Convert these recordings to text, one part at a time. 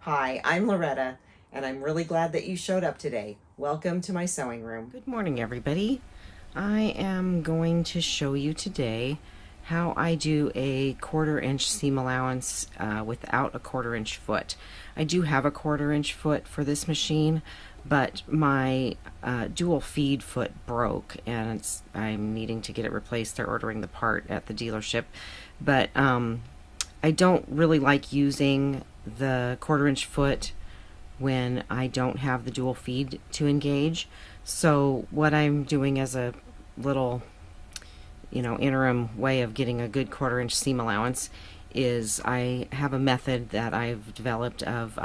Hi, I'm Loretta, and I'm really glad that you showed up today. Welcome to my sewing room. Good morning, everybody. I am going to show you today how I do a 1/4 inch seam allowance without a 1/4 inch foot. I do have a 1/4 inch foot for this machine, but my dual feed foot broke and I'm needing to get it replaced. They're ordering the part at the dealership, but I don't really like using the 1/4 inch foot when I don't have the dual feed to engage. So what I'm doing as a little, interim way of getting a good 1/4 inch seam allowance is I have a method that I've developed of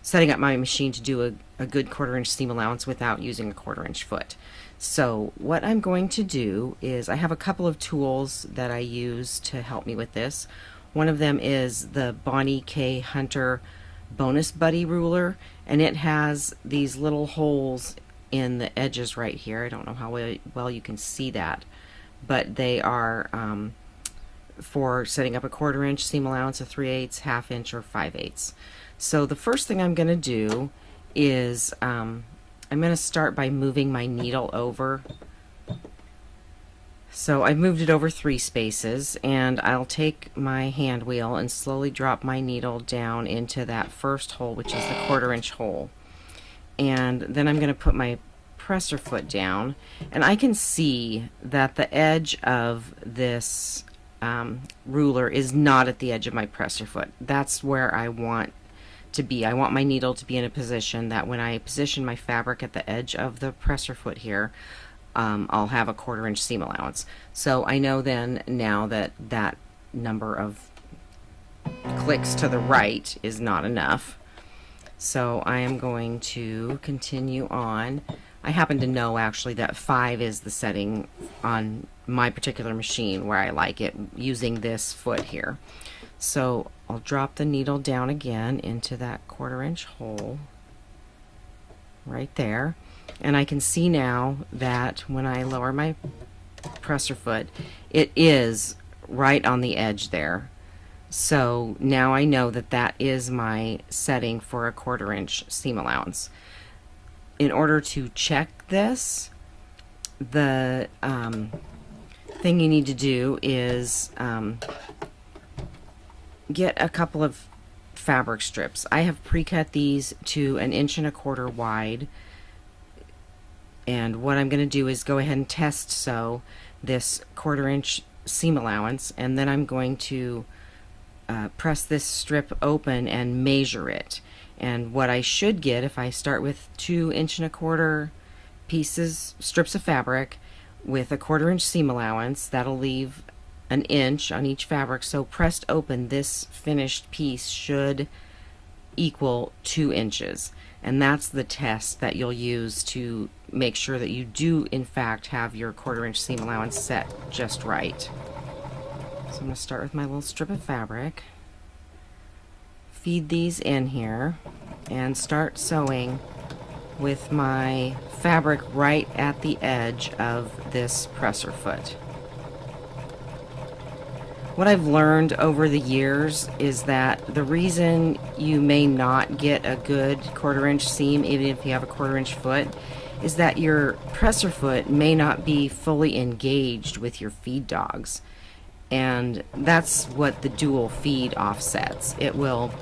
setting up my machine to do a good 1/4 inch seam allowance without using a 1/4 inch foot. So what I'm going to do is I have a couple of tools that I use to help me with this. One of them is the Bonnie K. Hunter Bonus Buddy ruler, and it has these little holes in the edges right here. I don't know how well you can see that, but they are for setting up a 1/4 inch seam allowance, a 3/8, 1/2 inch, or 5/8. So the first thing I'm going to do is I'm going to start by moving my needle over. So I've moved it over 3 spaces, and I'll take my hand wheel and slowly drop my needle down into that first hole, which is the 1/4 inch hole. And then I'm going to put my presser foot down, and I can see that the edge of this ruler is not at the edge of my presser foot. That's where I want to be. I want my needle to be in a position that when I position my fabric at the edge of the presser foot here, I'll have a 1/4 inch seam allowance. So I know then now that that number of clicks to the right is not enough. So I am going to continue on. I happen to know actually that 5 is the setting on my particular machine where I like it, using this foot here. So I'll drop the needle down again into that 1/4 inch hole right there. And I can see now that when I lower my presser foot, it is right on the edge there. So now I know that that is my setting for a 1/4 inch seam allowance. In order to check this, the thing you need to do is get a couple of fabric strips. I have pre-cut these to 1 1/4 inch wide. And what I'm going to do is go ahead and test sew this 1/4 inch seam allowance, and then I'm going to press this strip open and measure it. And what I should get, if I start with 2 1 1/4 inch strips of fabric with a 1/4 inch seam allowance, that'll leave 1 inch on each fabric. So pressed open, this finished piece should equal 2 inches. And that's the test that you'll use to make sure that you do in fact have your 1/4 inch seam allowance set just right. So I'm going to start with my little strip of fabric, feed these in here, and start sewing with my fabric right at the edge of this presser foot. What I've learned over the years is that the reason you may not get a good 1/4 inch seam, even if you have a 1/4 inch foot, is that your presser foot may not be fully engaged with your feed dogs. And that's what the dual feed offsets. It will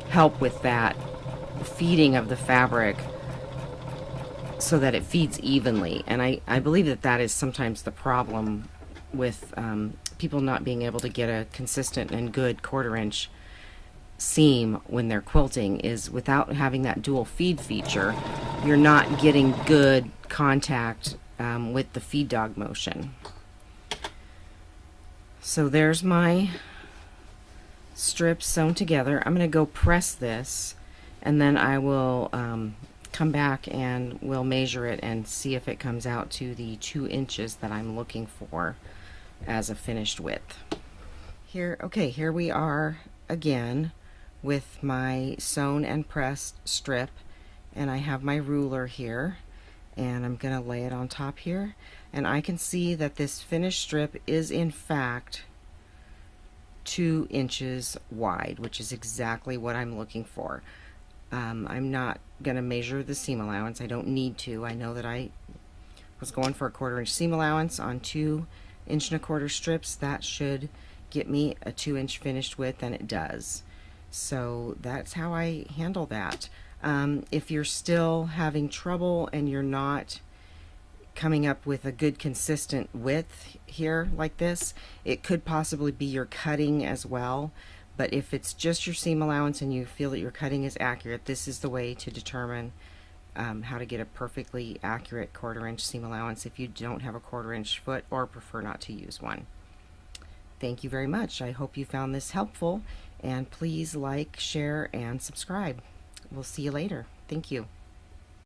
help with that feeding of the fabric so that it feeds evenly. And I believe that that is sometimes the problem with people not being able to get a consistent and good 1/4 inch seam when they're quilting, is without having that dual feed feature, you're not getting good contact with the feed dog motion. So there's my strips sewn together. I'm going to go press this, and then I will come back and we'll measure it and see if it comes out to the 2 inches that I'm looking for as a finished width. Here we are again with my sewn and pressed strip, and I have my ruler here, and I'm going to lay it on top here, and I can see that this finished strip is in fact 2 inches wide, which is exactly what I'm looking for. I'm not going to measure the seam allowance. I don't need to. I know that I was going for a 1/4 inch seam allowance on 2 1/4 inch strips. That should get me a 2 inch finished width, and it does. So that's how I handle that. If you're still having trouble and you're not coming up with a good consistent width here like this, it could possibly be your cutting as well. But if it's just your seam allowance and you feel that your cutting is accurate, this is the way to determine how to get a perfectly accurate 1/4 inch seam allowance if you don't have a 1/4 inch foot or prefer not to use one. Thank you very much. I hope you found this helpful, and please like, share, and subscribe. We'll see you later. Thank you.